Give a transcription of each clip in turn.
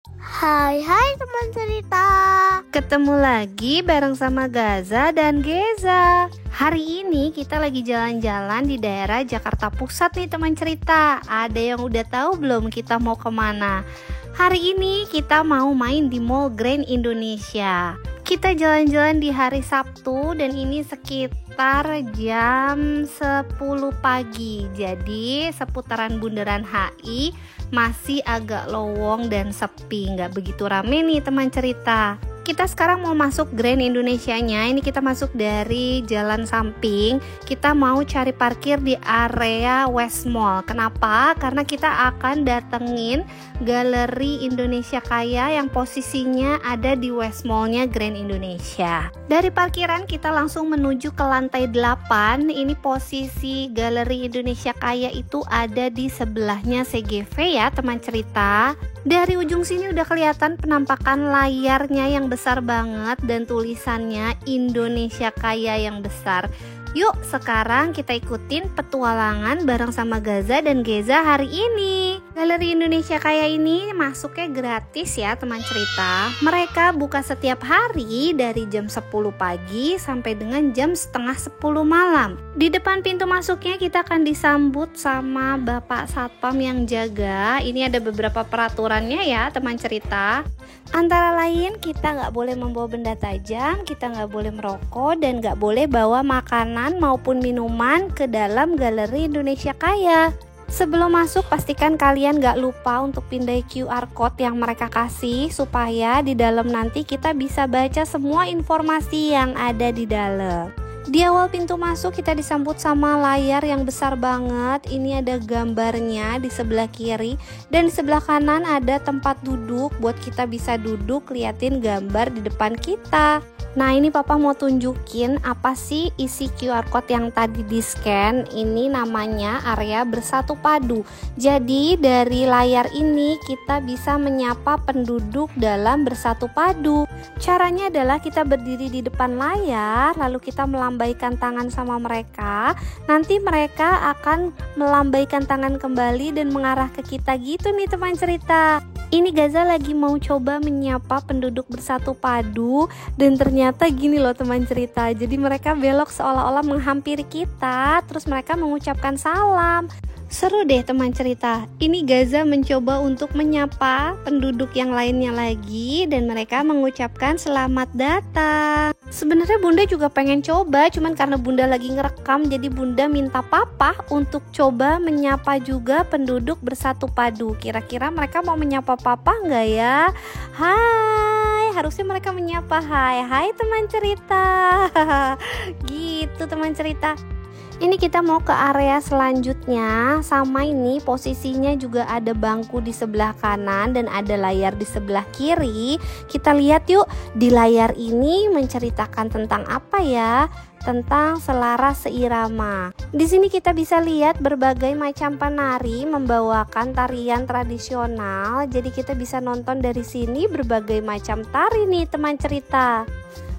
Hai teman cerita. Ketemu lagi bareng sama Gaza dan Geza. Hari ini kita lagi jalan-jalan di daerah Jakarta Pusat nih teman cerita. Ada yang udah tahu belum kita mau kemana? Hari ini kita mau main di Mall Grand Indonesia. Kita jalan-jalan di hari Sabtu dan ini sekitar jam 10 pagi. Jadi seputaran Bundaran HI masih agak lowong dan sepi, nggak begitu rame nih teman cerita. Kita sekarang mau masuk Grand Indonesianya. Ini kita masuk dari jalan samping. Kita mau cari parkir di area West Mall. Kenapa? Karena kita akan datengin Galeri Indonesia Kaya yang posisinya ada di West Mall-nya Grand Indonesia. Dari parkiran kita langsung menuju ke lantai 8. Ini posisi Galeri Indonesia Kaya itu ada di sebelahnya CGV ya teman cerita. Dari ujung sini udah kelihatan penampakan layarnya yang besar banget dan tulisannya Indonesia Kaya yang besar. Yuk sekarang kita ikutin petualangan bareng sama Gaza dan Geza hari ini. Galeri Indonesia Kaya ini masuknya gratis ya teman cerita. Mereka buka setiap hari dari jam 10 pagi sampai dengan jam setengah 10 malam. Di depan pintu masuknya kita akan disambut sama Bapak Satpam yang jaga. Ini ada beberapa peraturannya ya teman cerita. Antara lain kita nggak boleh membawa benda tajam, kita nggak boleh merokok, dan nggak boleh bawa makanan maupun minuman ke dalam Galeri Indonesia Kaya. Sebelum masuk pastikan kalian nggak lupa untuk pindai QR Code yang mereka kasih supaya di dalam nanti kita bisa baca semua informasi yang ada di dalam. Di awal pintu masuk kita disambut sama layar yang besar banget. Ini ada gambarnya di sebelah kiri dan di sebelah kanan ada tempat duduk buat kita bisa duduk liatin gambar di depan kita. Nah ini papa mau tunjukin apa sih isi QR Code yang tadi di scan. Ini namanya area bersatu padu. Jadi dari layar ini kita bisa menyapa penduduk dalam bersatu padu. Caranya adalah kita berdiri di depan layar lalu kita melambaikan tangan sama mereka. Nanti mereka akan melambaikan tangan kembali dan mengarah ke kita gitu nih teman cerita. Ini Gaza lagi mau coba menyapa penduduk bersatu padu dan ternyata gini loh teman cerita. Jadi mereka belok seolah-olah menghampiri kita, terus mereka mengucapkan salam. Seru deh teman cerita. Ini Gaza mencoba untuk menyapa penduduk yang lainnya lagi dan mereka mengucapkan selamat datang. Sebenarnya Bunda juga pengen coba, cuman karena Bunda lagi ngerekam jadi Bunda minta Papa untuk coba menyapa juga penduduk bersatu padu. Kira-kira mereka mau menyapa Papa nggak ya? Hai, harusnya mereka menyapa hai teman cerita. Gitu teman cerita. Ini kita mau ke area selanjutnya. Sama ini posisinya juga ada bangku di sebelah kanan dan ada layar di sebelah kiri. Kita lihat yuk di layar ini menceritakan tentang apa ya? Tentang selaras seirama. Di sini kita bisa lihat berbagai macam penari membawakan tarian tradisional. Jadi kita bisa nonton dari sini berbagai macam tari nih teman cerita.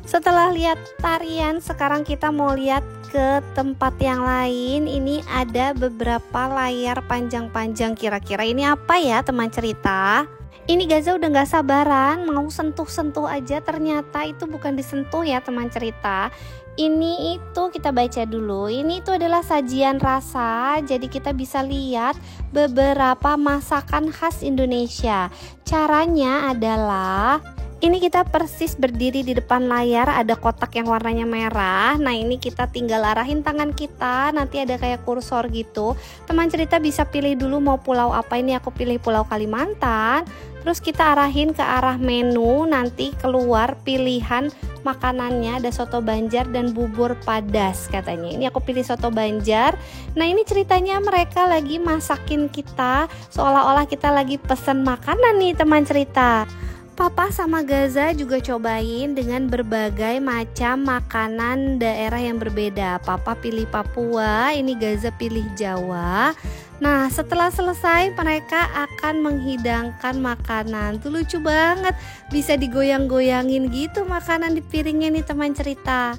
Setelah lihat tarian, sekarang kita mau lihat ke tempat yang lain. Ini ada beberapa layar panjang-panjang. Kira-kira ini apa ya teman cerita? Ini Gaza udah gak sabaran mau sentuh-sentuh aja. Ternyata itu bukan disentuh ya teman cerita. Ini itu kita baca dulu. Ini itu adalah sajian rasa. Jadi kita bisa lihat beberapa masakan khas Indonesia. Caranya adalah ini kita persis berdiri di depan layar, ada kotak yang warnanya merah. Nah ini kita tinggal arahin tangan kita, nanti ada kayak kursor gitu. Teman cerita bisa pilih dulu mau pulau apa. Ini aku pilih Pulau Kalimantan. Terus kita arahin ke arah menu, nanti keluar pilihan makanannya. Ada soto Banjar dan bubur padas katanya. Ini aku pilih soto Banjar. Nah ini ceritanya mereka lagi masakin kita, seolah-olah kita lagi pesen makanan nih teman cerita. Papa sama Gaza juga cobain dengan berbagai macam makanan daerah yang berbeda. Papa pilih Papua, ini Gaza pilih Jawa. Nah setelah selesai mereka akan menghidangkan makanan. Tuh lucu banget, bisa digoyang-goyangin gitu makanan di piringnya nih teman cerita.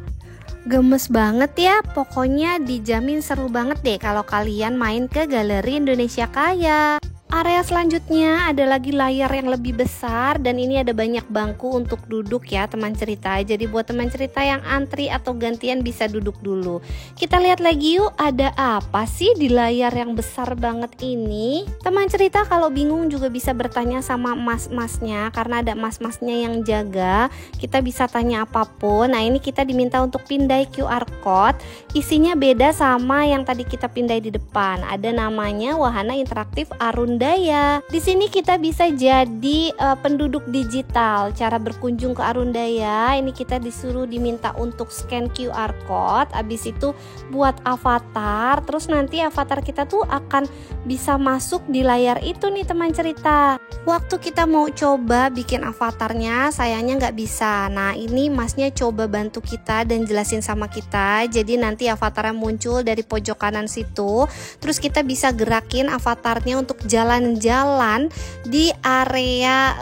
Gemes banget ya, pokoknya dijamin seru banget deh kalau kalian main ke Galeri Indonesia Kaya. Area selanjutnya ada lagi layar yang lebih besar dan ini ada banyak bangku untuk duduk ya teman cerita. Jadi buat teman cerita yang antri atau gantian bisa duduk dulu. Kita lihat lagi yuk, ada apa sih di layar yang besar banget ini? Teman cerita kalau bingung juga bisa bertanya sama mas-masnya karena ada mas-masnya yang jaga. Kita bisa tanya apapun. Nah, ini kita diminta untuk pindai QR code. Isinya beda sama yang tadi kita pindai di depan. Ada namanya Wahana Interaktif Arundaya. Di sini kita bisa jadi penduduk digital. Cara berkunjung ke Arundaya, ini kita disuruh diminta untuk scan QR code. Habis itu buat avatar. Terus nanti avatar kita tuh akan bisa masuk di layar itu nih teman cerita. Waktu kita mau coba bikin avatarnya, sayangnya nggak bisa. Nah, ini masnya coba bantu kita dan jelasin sama kita. Jadi nanti avatarnya muncul dari pojok kanan situ. Terus kita bisa gerakin avatarnya untuk jalan-jalan di area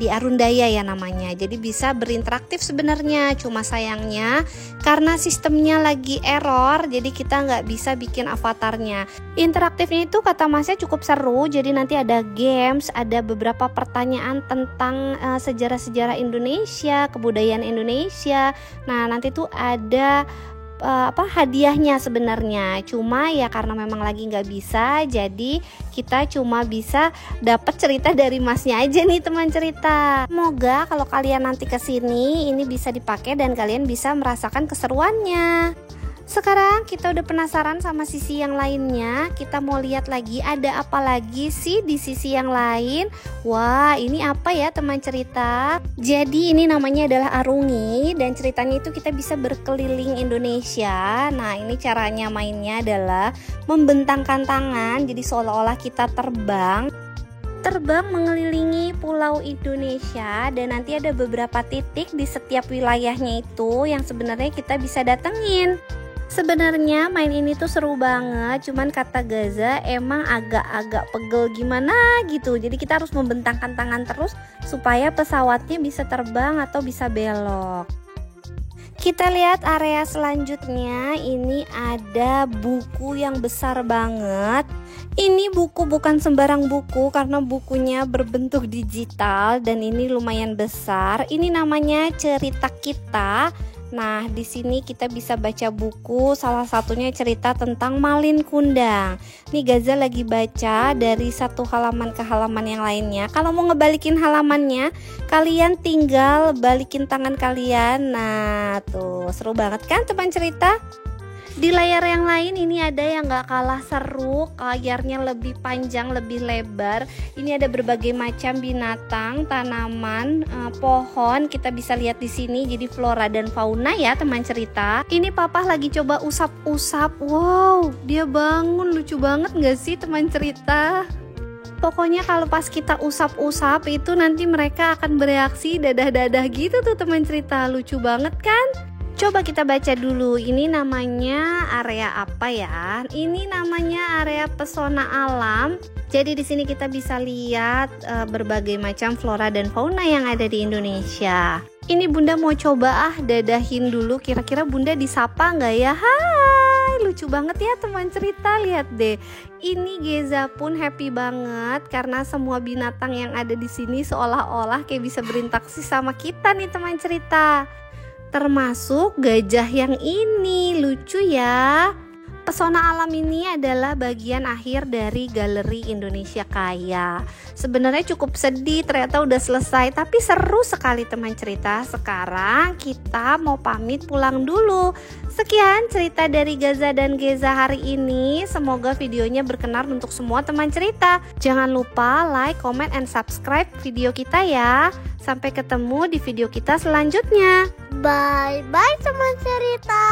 Arundaya ya namanya. Jadi bisa berinteraktif sebenarnya. Cuma sayangnya karena sistemnya lagi error, jadi kita nggak bisa bikin avatarnya. Interaktifnya itu kata masnya cukup seru. Jadi nanti ada games, ada beberapa pertanyaan tentang sejarah-sejarah Indonesia, kebudayaan Indonesia. Nah, nanti tuh ada hadiahnya sebenarnya. Cuma ya karena memang lagi nggak bisa, jadi kita cuma bisa dapat cerita dari masnya aja nih teman cerita. Semoga kalau kalian nanti kesini ini bisa dipakai dan kalian bisa merasakan keseruannya. Sekarang kita udah penasaran sama sisi yang lainnya. Kita mau lihat lagi ada apa lagi sih di sisi yang lain. Wah, ini apa ya teman cerita? Jadi ini namanya adalah Arungi dan ceritanya itu kita bisa berkeliling Indonesia. Nah, ini caranya mainnya adalah membentangkan tangan. Jadi seolah-olah kita terbang mengelilingi pulau Indonesia dan nanti ada beberapa titik di setiap wilayahnya itu yang sebenarnya kita bisa datengin. Sebenarnya main ini tuh seru banget, cuman kata Gaza emang agak-agak pegel gimana gitu. Jadi kita harus membentangkan tangan terus supaya pesawatnya bisa terbang atau bisa belok. Kita lihat area selanjutnya, ini ada buku yang besar banget. Ini buku bukan sembarang buku karena bukunya berbentuk digital dan ini lumayan besar. Ini namanya Cerita Kita. Nah, di sini kita bisa baca buku, salah satunya cerita tentang Malin Kundang. Nih Gaza lagi baca dari satu halaman ke halaman yang lainnya. Kalau mau ngebalikin halamannya, kalian tinggal balikin tangan kalian. Nah, tuh seru banget kan teman cerita? Di layar yang lain ini ada yang gak kalah seru, layarnya lebih panjang, lebih lebar. Ini ada berbagai macam binatang, tanaman, pohon. Kita bisa lihat di sini. Jadi flora dan fauna ya teman cerita. Ini papa lagi coba usap-usap. Wow, dia bangun, lucu banget gak sih teman cerita? Pokoknya kalau pas kita usap-usap itu nanti mereka akan bereaksi dadah-dadah gitu tuh teman cerita. Lucu banget kan? Coba kita baca dulu, ini namanya area apa ya? Ini namanya area pesona alam. Jadi di sini kita bisa lihat berbagai macam flora dan fauna yang ada di Indonesia. Ini Bunda mau coba dadahin dulu, kira-kira Bunda disapa nggak ya? Hai, lucu banget ya teman cerita, lihat deh. Ini Geza pun happy banget karena semua binatang yang ada di sini seolah-olah kayak bisa berinteraksi sama kita nih teman cerita. Termasuk gajah yang ini, lucu ya. Pesona alam ini adalah bagian akhir dari Galeri Indonesia Kaya. Sebenarnya cukup sedih, ternyata udah selesai, tapi seru sekali teman cerita. Sekarang kita mau pamit pulang dulu. Sekian cerita dari Gaza dan Geza hari ini. Semoga videonya berkenan untuk semua teman cerita. Jangan lupa like, comment, and subscribe video kita ya. Sampai ketemu di video kita selanjutnya. Bye-bye teman cerita.